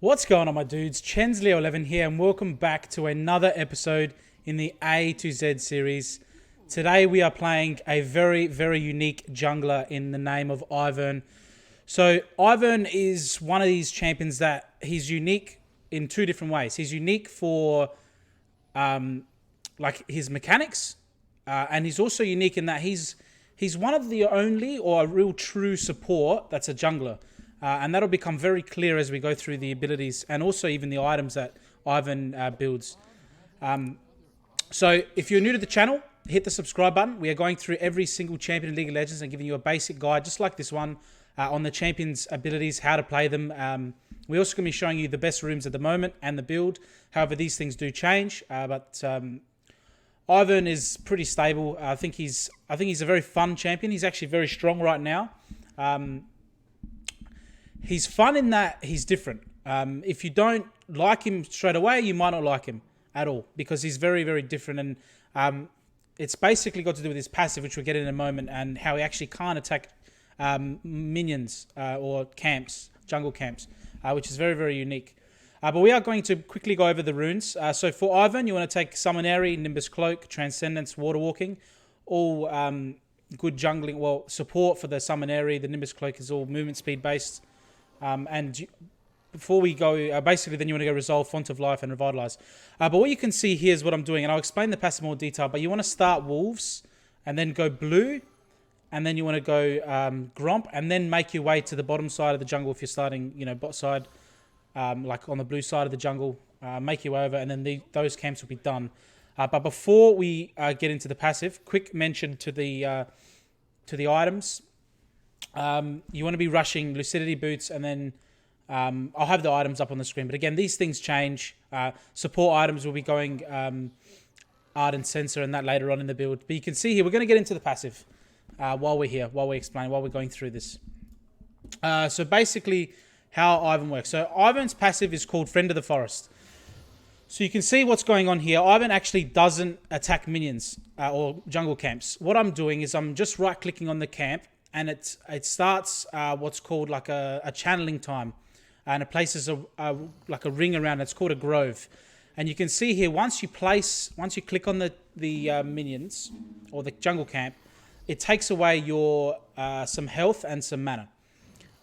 What's going on, my dudes? Chensleo11 here, and welcome back to another episode in the A to Z series. Today we are playing a very, very unique jungler in the name of Ivern. So Ivern is one of these champions that he's unique in two different ways. He's unique for like his mechanics, and he's also unique in that he's one of the only or a real true support that's a jungler. And that'll become very clear as we go through the abilities and also even the items that Ivern builds. So if you're new to the channel, hit the subscribe button. We are going through every single champion in League of Legends and giving you a basic guide, just like this one, on the champions' abilities, how to play them. We're also going to be showing you the best rooms at the moment and the build. However, these things do change, but Ivern is pretty stable. I think he's a very fun champion. He's actually very strong right now. He's fun in that he's different. If you don't like him straight away, you might not like him at all because he's very, very different. And it's basically got to do with his passive, which we'll get in a moment, and how he actually can't attack minions or camps, jungle camps, which is very, very unique. But we are going to quickly go over the runes. So for Ivern, you want to take Summonary, Nimbus Cloak, Transcendence, Water Walking, all good jungling. Well, support for the Summonary. The Nimbus Cloak is all movement speed based. Before we go, basically then you want to go Resolve, Font of Life, and Revitalize. But what you can see here is what I'm doing, and I'll explain the passive in more detail, but you want to start Wolves, and then go Blue, and then you want to go Gromp, and then make your way to the bottom side of the jungle if you're starting, bot side, like on the blue side of the jungle, make your way over, and then those camps will be done. But before we get into the passive, quick mention to the items. You want to be rushing Lucidity Boots, and then I'll have the items up on the screen. But again, these things change. Support items will be going Ardent Sensor and that later on in the build. But you can see here, we're going to get into the passive while we're here, while we're going through this. So basically, how Ivern works. So Ivern's passive is called Friend of the Forest. So you can see what's going on here. Ivern actually doesn't attack minions or jungle camps. What I'm doing is I'm just right-clicking on the camp, and it starts what's called like a channeling time, and it places like a ring around it. It's called a grove, and you can see here once you click on the minions or the jungle camp, it takes away your some health and some mana.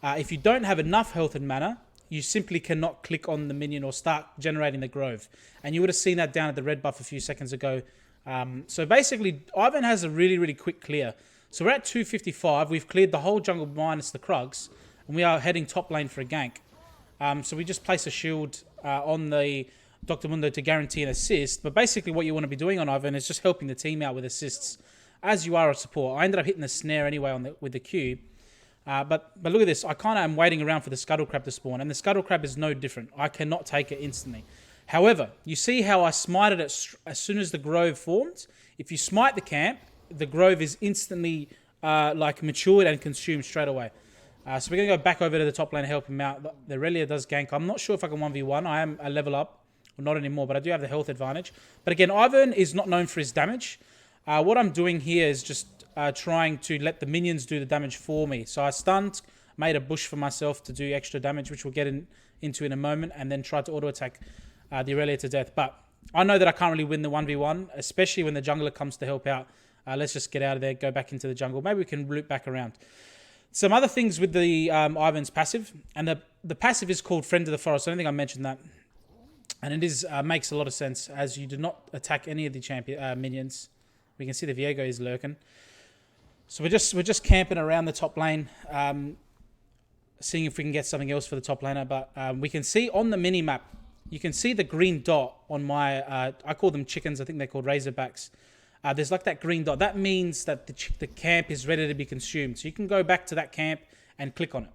If you don't have enough health and mana, you simply cannot click on the minion or start generating the grove, and you would have seen that down at the red buff a few seconds ago. So basically, Ivern has a really, really quick clear. So we're at 255. We've cleared the whole jungle minus the Krugs, and we are heading top lane for a gank. So we just place a shield on the Dr. Mundo to guarantee an assist. But basically what you want to be doing on Ivern is just helping the team out with assists as you are a support. I ended up hitting the snare anyway with the Q. But look at this. I kind of am waiting around for the Scuttle Crab to spawn, and the Scuttle Crab is no different. I cannot take it instantly. However, you see how I smited it as soon as the grove formed? If you smite the camp, the grove is instantly like matured and consumed straight away. So we're going to go back over to the top lane and help him out. The Relia does gank. I'm not sure if I can 1v1. I am a level up. Well, not anymore, but I do have the health advantage. But again, Ivern is not known for his damage. What I'm doing here is just trying to let the minions do the damage for me. So I stunned, made a bush for myself to do extra damage, which we'll get into in a moment, and then tried to auto-attack the Aurelia to death. But I know that I can't really win the 1v1, especially when the jungler comes to help out. Let's just get out of there, go back into the jungle. Maybe we can loop back around. Some other things with the Ivern's passive, and the passive is called Friend of the Forest. I don't think I mentioned that. And it is makes a lot of sense, as you do not attack any of the champion minions. We can see the Viego is lurking. So we're just camping around the top lane, seeing if we can get something else for the top laner. But we can see on the mini-map, you can see the green dot on my, I call them chickens, I think they're called razorbacks. There's like that green dot. That means that the camp is ready to be consumed. So you can go back to that camp and click on it,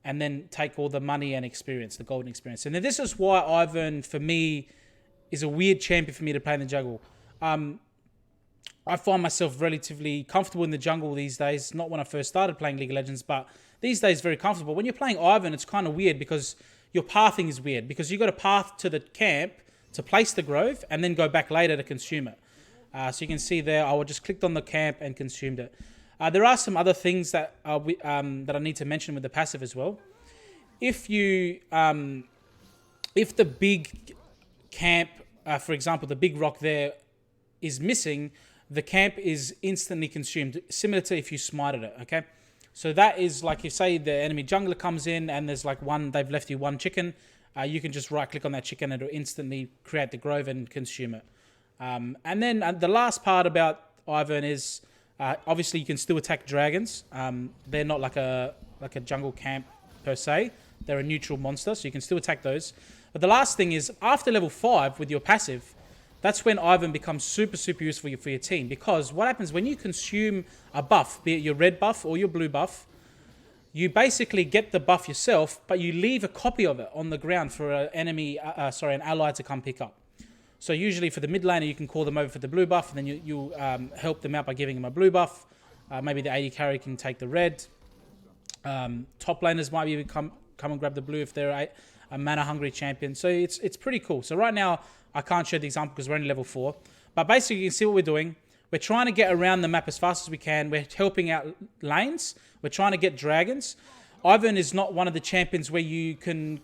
and then take all the money and experience, the golden experience. And then this is why Ivern, for me, is a weird champion for me to play in the jungle. I find myself relatively comfortable in the jungle these days. Not when I first started playing League of Legends, but these days very comfortable. When you're playing Ivern, it's kind of weird because your pathing is weird. Because you've got to path to the camp to place the grove and then go back later to consume it. So you can see there, I just clicked on the camp and consumed it. There are some other things that that I need to mention with the passive as well. If you if the big camp, for example, the big rock there is missing, the camp is instantly consumed, similar to if you smited it, okay? So that is like, if say the enemy jungler comes in and there's like they've left you one chicken, you can just right click on that chicken and it'll instantly create the grove and consume it. And then the last part about Ivern is, obviously you can still attack dragons. They're not like a jungle camp per se. They're a neutral monster, so you can still attack those. But the last thing is, after level 5 with your passive, that's when Ivern becomes super, super useful for your team. Because what happens when you consume a buff, be it your red buff or your blue buff, you basically get the buff yourself, but you leave a copy of it on the ground for an ally to come pick up. So usually for the mid laner, you can call them over for the blue buff, and then you help them out by giving them a blue buff. Maybe the AD carry can take the red. Top laners might be come and grab the blue if they're a mana hungry champion. So it's pretty cool. So right now, I can't show the example because we're only level 4. But basically, you can see what we're doing. We're trying to get around the map as fast as we can. We're helping out lanes. We're trying to get dragons. Ivern is not one of the champions where you can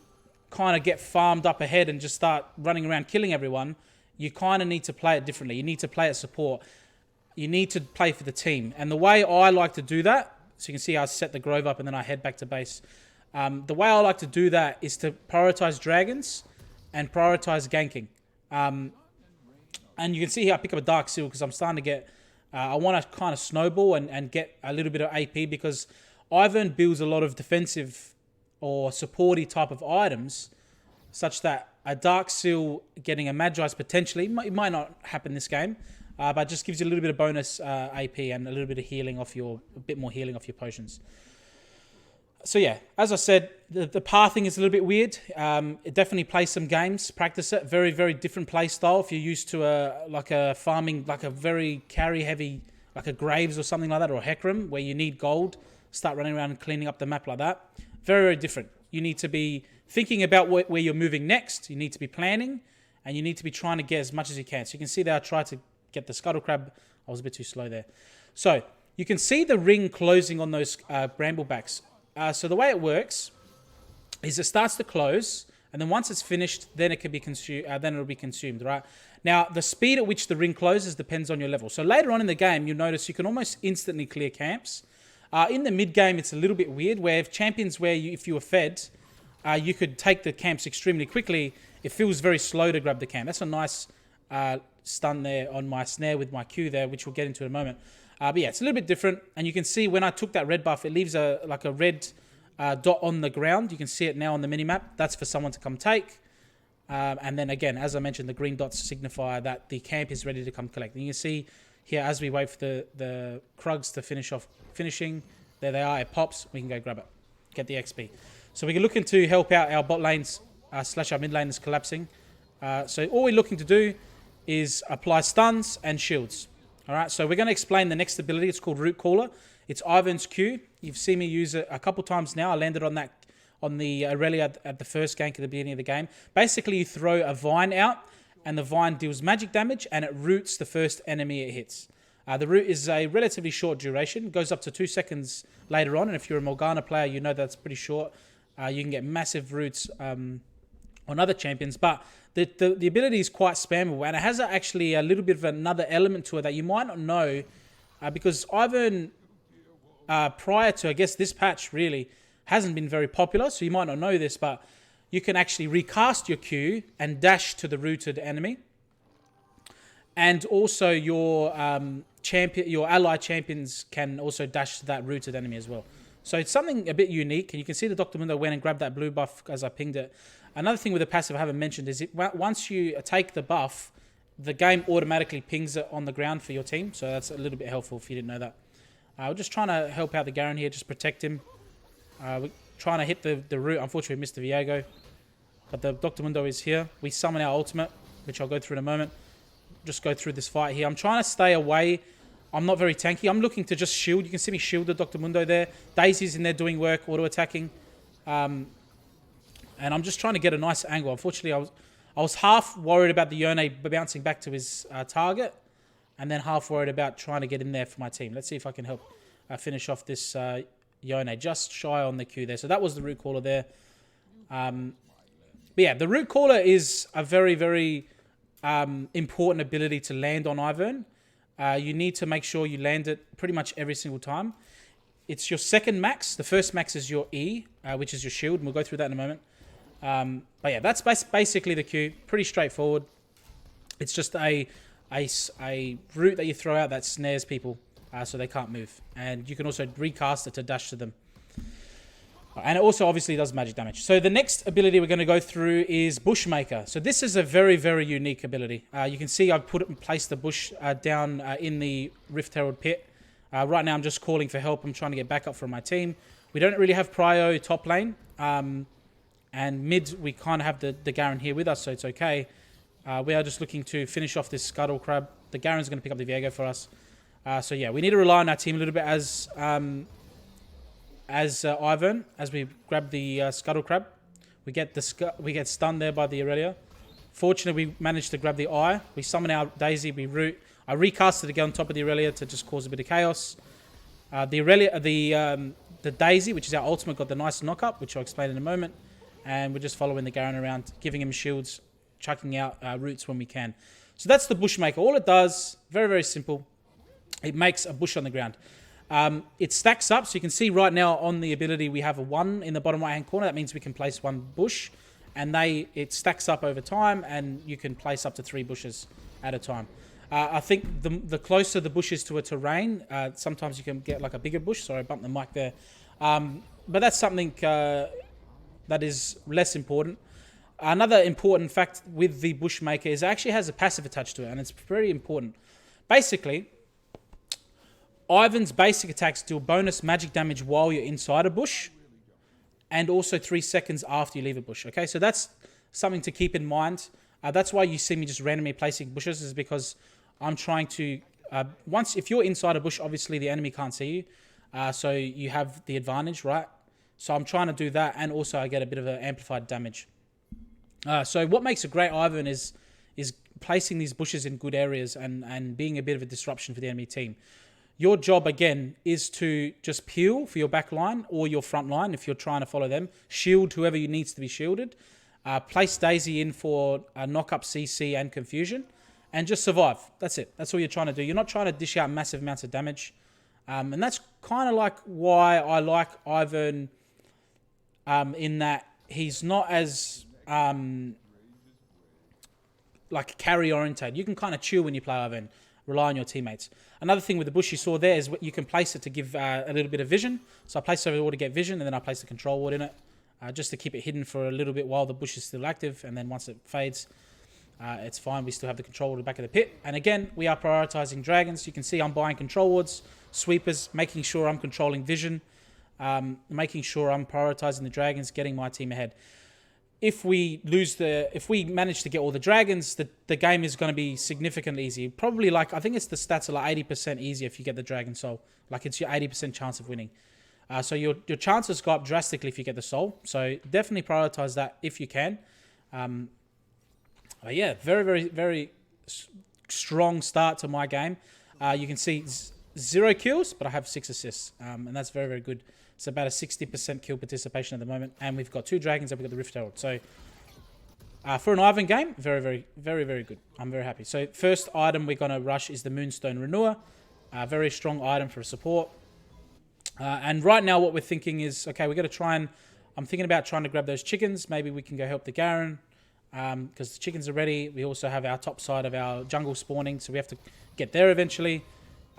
kind of get farmed up ahead and just start running around killing everyone. You kind of need to play it differently. You need to play it support. You need to play for the team. And the way I like to do that, so you can see I set the grove up and then I head back to base. The way I like to do that is to prioritize dragons and prioritize ganking. And you can see here I pick up a Dark Seal because I'm starting to get... I want to kind of snowball and get a little bit of AP because Ivern builds a lot of defensive or supporty type of items such that a Dark Seal getting a Magi's potentially, it might not happen this game, but it just gives you a little bit of bonus AP and a little bit of healing off a bit more healing off your potions. So yeah, as I said, the pathing is a little bit weird. It definitely play some games, practice it. Very, very different play style. If you're used to a farming, like a very carry heavy, like a Graves or something like that, or a Hecarim, where you need gold, start running around and cleaning up the map like that. Very, very different. You need to be thinking about where you're moving next. You need to be planning, and you need to be trying to get as much as you can. So you can see that I tried to get the Scuttle Crab. I was a bit too slow there. So you can see the ring closing on those Bramblebacks. So the way it works is it starts to close, and then once it's finished, then it can be consumed. Then it'll be consumed, right? Now, the speed at which the ring closes depends on your level. So later on in the game, you'll notice you can almost instantly clear camps. In the mid game, it's a little bit weird, where if champions if you were fed, you could take the camps extremely quickly. It feels very slow to grab the camp. That's a nice stun there on my snare with my Q there, which we'll get into in a moment. But yeah, it's a little bit different. And you can see when I took that red buff, it leaves a red dot on the ground. You can see it now on the minimap. That's for someone to come take. And then again, as I mentioned, the green dots signify that the camp is ready to come collect. And you can see here, as we wait for the Krugs to finishing, there they are, it pops. We can go grab it, get the XP. So we're looking to help out our bot lanes / our mid lane is collapsing. So all we're looking to do is apply stuns and shields. All right, so we're going to explain the next ability. It's called Rootcaller. It's Ivern's Q. You've seen me use it a couple times now. I landed on the Aurelia at the first gank at the beginning of the game. Basically, you throw a vine out, and the vine deals magic damage, and it roots the first enemy it hits. The root is a relatively short duration. It goes up to 2 seconds later on, and if you're a Morgana player, you know that's pretty short. You can get massive roots on other champions, but the ability is quite spammable, and it has actually a little bit of another element to it that you might not know, because Ivern, prior to, I guess, this patch really, hasn't been very popular, so you might not know this, but you can actually recast your Q and dash to the rooted enemy. And also your ally champions can also dash to that rooted enemy as well. So it's something a bit unique, and you can see the Dr. Mundo went and grabbed that blue buff as I pinged it. Another thing with the passive I haven't mentioned is once you take the buff, the game automatically pings it on the ground for your team. So that's a little bit helpful if you didn't know that. We're just trying to help out the Garen here, just protect him. We're trying to hit the root. Unfortunately, we missed the Viego. But the Dr. Mundo is here. We summon our ultimate, which I'll go through in a moment. Just go through this fight here. I'm trying to stay away. I'm not very tanky. I'm looking to just shield. You can see me shield the Dr. Mundo there. Daisy's in there doing work, auto-attacking. And I'm just trying to get a nice angle. Unfortunately, I was half worried about the Yone bouncing back to his target, and then half worried about trying to get in there for my team. Let's see if I can help finish off this Yone. Just shy on the Q there. So that was the Rootcaller there. But yeah, the Rootcaller is a very, very important ability to land on Ivern. You need to make sure you land it pretty much every single time. It's your second max. The first max is your E, which is your shield. And we'll go through that in a moment. But yeah, that's basically the Q. Pretty straightforward. It's just a root that you throw out that snares people so they can't move. And you can also recast it to dash to them. And it also obviously does magic damage. So the next ability we're going to go through is Bushmaker. So this is a very, very unique ability. You can see I've placed the bush down in the Rift Herald pit. Right now I'm just calling for help. I'm trying to get backup from my team. We don't really have prio top lane. And mid, we kind of have the Garen here with us, so it's okay. We are just looking to finish off this Scuttle Crab. The Garen's going to pick up the Viego for us. So yeah, we need to rely on our team a little bit as Ivern, as we grab the Scuttle Crab. We get stunned there by the Aurelia. Fortunately, we managed to grab the Eye. We summon our Daisy, we root. I recast it again on top of the Aurelia to just cause a bit of chaos. The Daisy, which is our ultimate, got the nice knock-up, which I'll explain in a moment. And we're just following the Garen around, giving him shields, chucking out roots when we can. So that's the Bushmaker. All it does, very, very simple. It makes a bush on the ground. It stacks up, so you can see right now on the ability we have a 1 in the bottom right-hand corner. That means we can place 1 bush, and it stacks up over time, and you can place up to 3 bushes at a time. I think the closer the bush is to a terrain, sometimes you can get like a bigger bush. Sorry, I bumped the mic there. But that's something that is less important. Another important fact with the Bushmaker is it actually has a passive attached to it, and it's very important. Basically, Ivern's basic attacks deal bonus magic damage while you're inside a bush, and also 3 seconds after you leave a bush. Okay, so that's something to keep in mind. That's why you see me just randomly placing bushes, is because I'm trying to... if you're inside a bush, obviously the enemy can't see you, so you have the advantage, right? So I'm trying to do that, and also I get a bit of an amplified damage. So what makes a great Ivern is placing these bushes in good areas and being a bit of a disruption for the enemy team. Your job, again, is to just peel for your back line or your front line if you're trying to follow them. Shield whoever needs to be shielded. Place Daisy in for knock-up CC and confusion. And just survive. That's it. That's all you're trying to do. You're not trying to dish out massive amounts of damage. And that's kind of like why I like Ivern in that he's not as... like carry oriented. You can kind of chill when you play Ivern, rely on your teammates. Another thing with the bush you saw there is you can place it to give a little bit of vision. So I placed it over the wall to get vision, and then I placed the control ward in it just to keep it hidden for a little bit while the bush is still active, and then once it fades, it's fine. We still have the control ward at the back of the pit. And again, we are prioritizing dragons. You can see I'm buying control wards, sweepers, making sure I'm controlling vision, making sure I'm prioritizing the dragons, getting my team ahead. If we manage to get all the dragons, the game is going to be significantly easier. Probably I think it's the stats are like 80% easier if you get the dragon soul. Like it's your 80% chance of winning. So your chances go up drastically if you get the soul. So definitely prioritize that if you can. But yeah, very, very, very strong start to my game. You can see 0 kills, but I have 6 assists. And that's very, very good. It's about a 60% kill participation at the moment. And we've got 2 dragons and we've got the Rift Herald. So for an Ivern game, very, very, very, very good. I'm very happy. So first item we're going to rush is the Moonstone Renewer. Very strong item for support. And right now what we're thinking is, okay, we're going to try and... I'm thinking about trying to grab those chickens. Maybe we can go help the Garen. Because the chickens are ready. We also have our top side of our jungle spawning. So we have to get there eventually.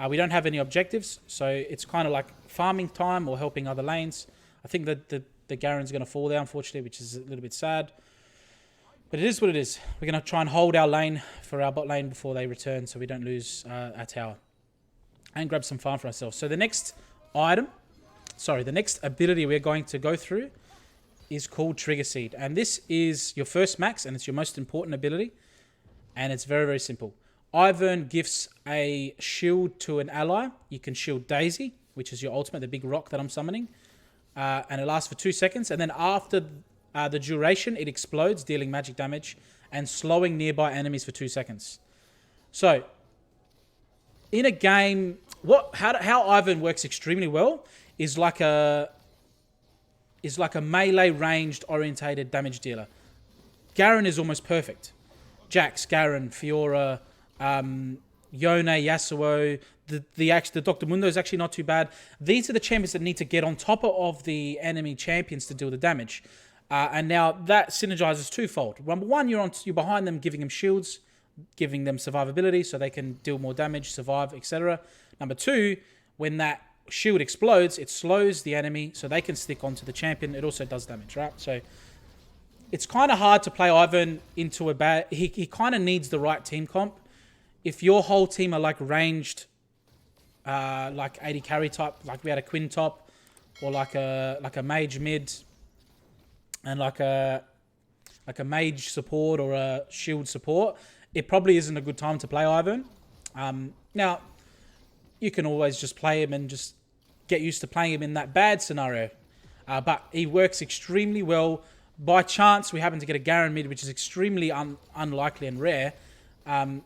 We don't have any objectives, so it's kind of like farming time or helping other lanes. I think that the Garen's going to fall there, unfortunately, which is a little bit sad. But it is what it is. We're going to try and hold our lane for our bot lane before they return so we don't lose our tower. And grab some farm for ourselves. So the next the next ability we're going to go through is called Triggerseed. And this is your first max, and it's your most important ability. And it's very, very simple. Ivern gifts a shield to an ally. You can shield Daisy, which is your ultimate, the big rock that I'm summoning. And it lasts for 2 seconds. And then after the duration, it explodes, dealing magic damage and slowing nearby enemies for 2 seconds. So, in a game, how Ivern works extremely well is like a melee ranged orientated damage dealer. Garen is almost perfect. Jax, Garen, Fiora, Yone, Yasuo, the Dr. Mundo is actually not too bad. These are the champions that need to get on top of the enemy champions to deal the damage. And now that synergizes twofold. Number one, you're behind them, giving them shields, giving them survivability so they can deal more damage, survive, etc. Number two, when that shield explodes, it slows the enemy so they can stick onto the champion. It also does damage, right? So it's kind of hard to play Ivern into a bad... He kind of needs the right team comp. If your whole team are like ranged, like 80 carry type, like we had a Quinn top, or like a mage mid, and like a mage support or a shield support, it probably isn't a good time to play Ivern. Now, you can always just play him and just get used to playing him in that bad scenario. But he works extremely well. By chance, we happen to get a Garen mid, which is extremely unlikely and rare. And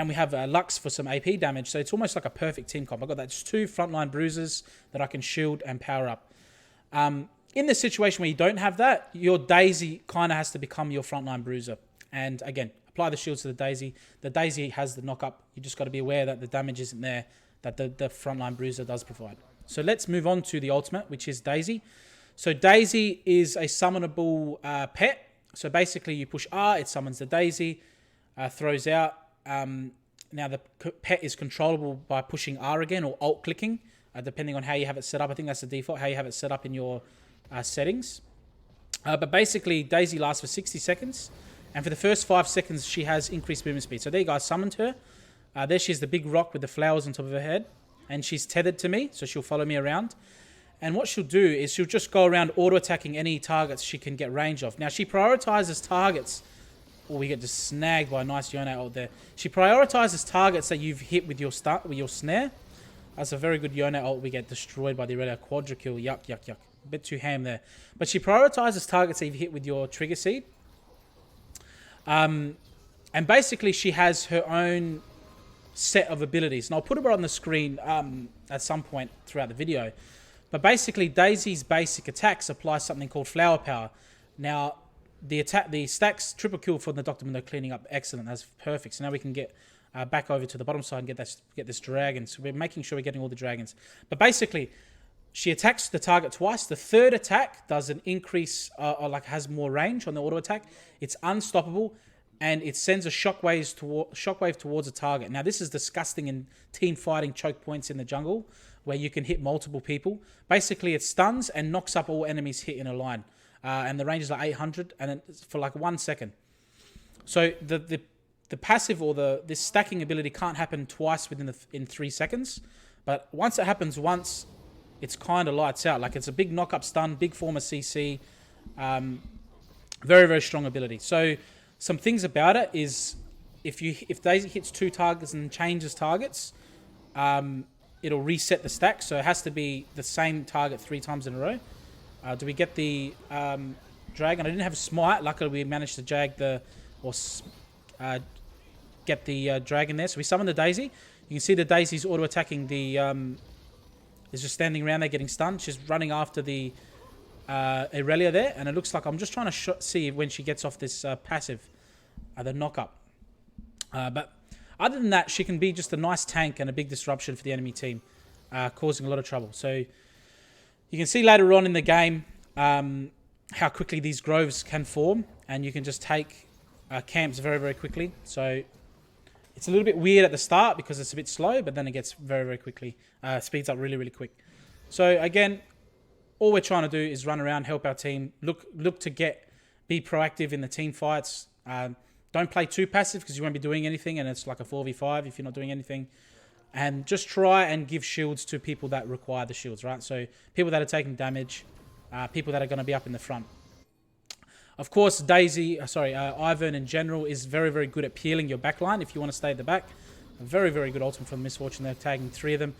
we have Lux for some AP damage. So it's almost like a perfect team comp. I've got that just 2 frontline bruisers that I can shield and power up. In the situation where you don't have that, your Daisy kind of has to become your frontline bruiser. And again, apply the shields to the Daisy. The Daisy has the knock-up. You just got to be aware that the damage isn't there, that the frontline bruiser does provide. So let's move on to the ultimate, which is Daisy. So Daisy is a summonable pet. So basically you push R, it summons the Daisy, throws out. Now the pet is controllable by pushing R again or alt-clicking, depending on how you have it set up. I think that's the default, how you have it set up in your settings. But basically Daisy lasts for 60 seconds. And for the first 5 seconds, she has increased movement speed. So there you go, I summoned her. There she is, the big rock with the flowers on top of her head. And she's tethered to me, so she'll follow me around. And what she'll do is she'll just go around auto-attacking any targets she can get range of. Now, she prioritizes targets. Oh, we get just snagged by a nice Yone ult there. She prioritizes targets that you've hit with your snare. That's a very good Yone ult. We get destroyed by the Aurelia quadra kill. Yuck, yuck, yuck. A bit too ham there. But she prioritizes targets that you've hit with your Triggerseed. And basically she has her own set of abilities. And I'll put her on the screen at some point throughout the video. But basically Daisy's basic attacks apply something called Flower Power. Now the stacks triple kill for the Dr. Mundo cleaning up. Excellent. That's perfect. So now we can get back over to the bottom side and get this dragon. So we're making sure we're getting all the dragons. But basically she attacks the target twice. The third attack does an increase, or like has more range on the auto attack. It's unstoppable, and it sends a shockwave towards a target. Now this is disgusting in team fighting choke points in the jungle, where you can hit multiple people. Basically, it stuns and knocks up all enemies hit in a line, and the range is like 800, and it's for like 1 second. So the passive or this stacking ability can't happen twice in 3 seconds, but once it happens once, it's kind of lights out. Like it's a big knock-up stun, big form of CC. Very, very strong ability. So some things about it is if Daisy hits 2 targets and changes targets, it'll reset the stack. So it has to be the same target 3 times in a row. Do we get the dragon? I didn't have a smite. Luckily, we managed to get the dragon there. So we summon the Daisy. You can see the Daisy's auto-attacking the... is just standing around there getting stunned. She's running after the Aurelia there. And it looks like I'm just trying to see when she gets off this passive, the knock-up. But other than that, she can be just a nice tank and a big disruption for the enemy team, causing a lot of trouble. So you can see later on in the game how quickly these groves can form. And you can just take camps very, very quickly. So it's a little bit weird at the start because it's a bit slow, but then it gets very, very quickly. Speeds up really, really quick. So again, all we're trying to do is run around, help our team, look to be proactive in the team fights. Don't play too passive because you won't be doing anything, and it's like a 4v5 if you're not doing anything. And just try and give shields to people that require the shields, right? So people that are taking damage, people that are going to be up in the front. Of course, Ivern in general is very, very good at peeling your backline if you want to stay at the back. A very, very good ultimate from Misfortune. They're tagging 3 of them.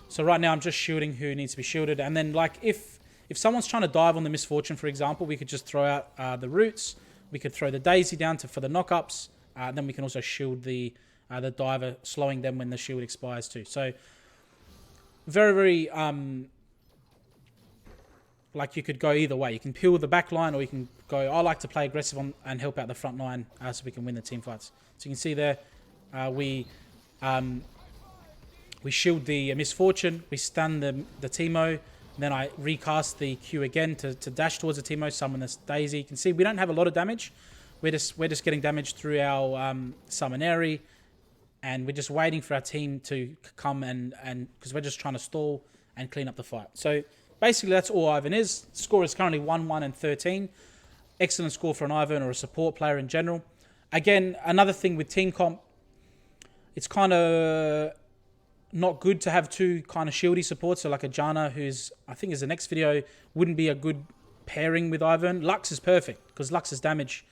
So right now I'm just shielding who needs to be shielded. And then like if someone's trying to dive on the Misfortune, for example, we could just throw out the roots. We could throw the Daisy down for the knockups. Then we can also shield the diver, slowing them when the shield expires too. So very, very like you could go either way. You can peel the back line, or you can go, I like to play aggressive and help out the front line so we can win the team fights. So you can see there, we shield the Misfortune, we stun the Teemo, then I recast the Q again to dash towards the Teemo, summon this Daisy. You can see we don't have a lot of damage. We're just getting damage through our Summonary, and we're just waiting for our team to come and because we're just trying to stall and clean up the fight. So basically that's all Ivern is. Score is currently 1-1 and 13. Excellent score for an Ivern or a support player in general. Again, another thing with team comp, it's kind of not good to have two kind of shieldy supports. So like a Janna, who's, I think is the next video, wouldn't be a good pairing with Ivern. Lux is perfect because Lux is damage.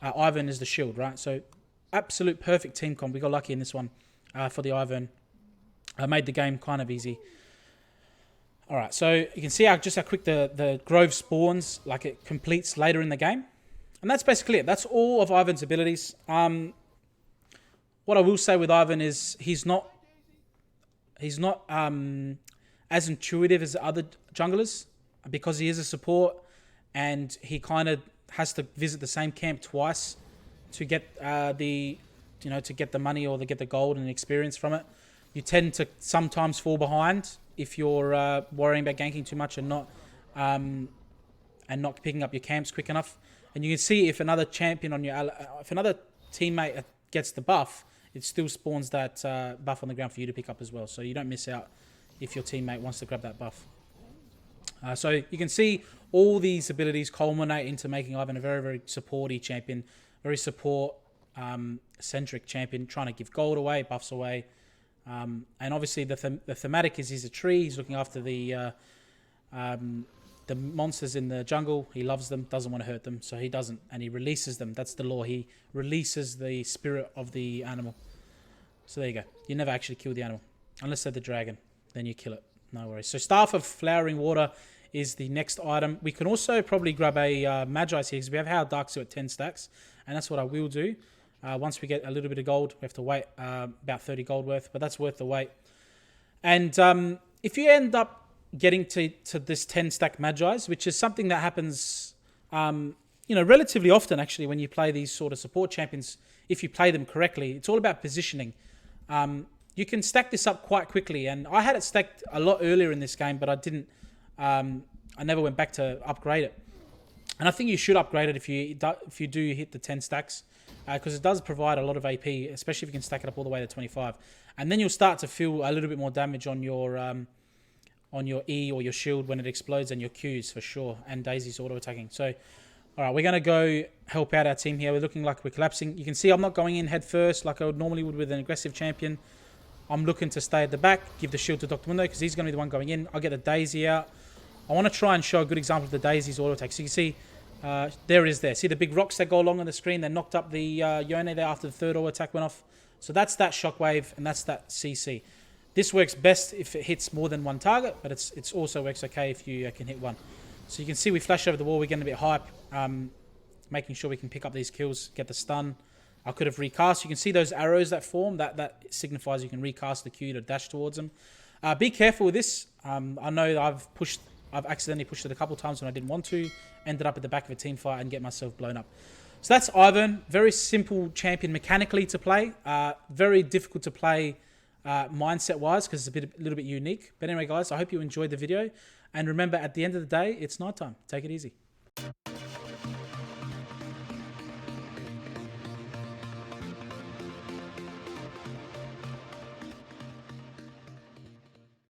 Ivern is the shield, right? So absolute perfect team comp. We got lucky in this one for the Ivern. I made the game kind of easy. All right, so you can see how quick the Grove spawns, like it completes later in the game. And that's basically it. That's all of Ivern's abilities. What I will say with Ivern is he's not as intuitive as other junglers because he is a support and he kind of has to visit the same camp twice to get the money or to get the gold and experience from it. You tend to sometimes fall behind if you're worrying about ganking too much and not picking up your camps quick enough. And you can see if another champion on your if another teammate gets the buff, it still spawns that buff on the ground for you to pick up as well. So you don't miss out if your teammate wants to grab that buff. So you can see all these abilities culminate into making Ivern a very, very supporty champion, very support centric champion, trying to give gold away, buffs away. And obviously the thematic is he's a tree. He's looking after the monsters in the jungle. He loves them, doesn't want to hurt them, so he doesn't, and he releases them. That's the law. He releases the spirit of the animal. So there you go. You never actually kill the animal unless they're the dragon. Then you kill it. No worries. So Staff of Flowering Water is the next item. We can also probably grab a Magi's here because we have How Dark Seal at 10 stacks, and that's what I will do. Once we get a little bit of gold, we have to wait about 30 gold worth, but that's worth the wait. And if you end up getting to this 10 stack Magi's, which is something that happens relatively often actually when you play these sort of support champions, if you play them correctly, it's all about positioning. You can stack this up quite quickly, and I had it stacked a lot earlier in this game, but I didn't. I never went back to upgrade it, and I think you should upgrade it if you do hit the 10 stacks, because it does provide a lot of AP, especially if you can stack it up all the way to 25, and then you'll start to feel a little bit more damage on your E or your shield when it explodes, and your Qs for sure, and Daisy's auto attacking. So, all right, we're gonna go help out our team here. We're looking like we're collapsing. You can see I'm not going in head first like I would normally would with an aggressive champion. I'm looking to stay at the back, give the shield to Dr. Mundo because he's going to be the one going in. I'll get the Daisy out. I want to try and show a good example of the Daisy's auto attack. So you can see, there it is there. See the big rocks that go along on the screen? They knocked up the Yone there after the third auto attack went off. So that's that shockwave, and that's that CC. This works best if it hits more than one target, but it's also works okay if you can hit one. So you can see we flash over the wall. We're getting a bit hype, making sure we can pick up these kills, get the stun. I could have recast. You can see those arrows that form. That signifies you can recast the Q to dash towards them. Be careful with this. I know I've accidentally pushed it a couple times when I didn't want to. Ended up at the back of a team fight and get myself blown up. So that's Ivern. Very simple champion mechanically to play. Very difficult to play mindset-wise because it's a little bit unique. But anyway, guys, I hope you enjoyed the video. And remember, at the end of the day, it's nighttime. Take it easy.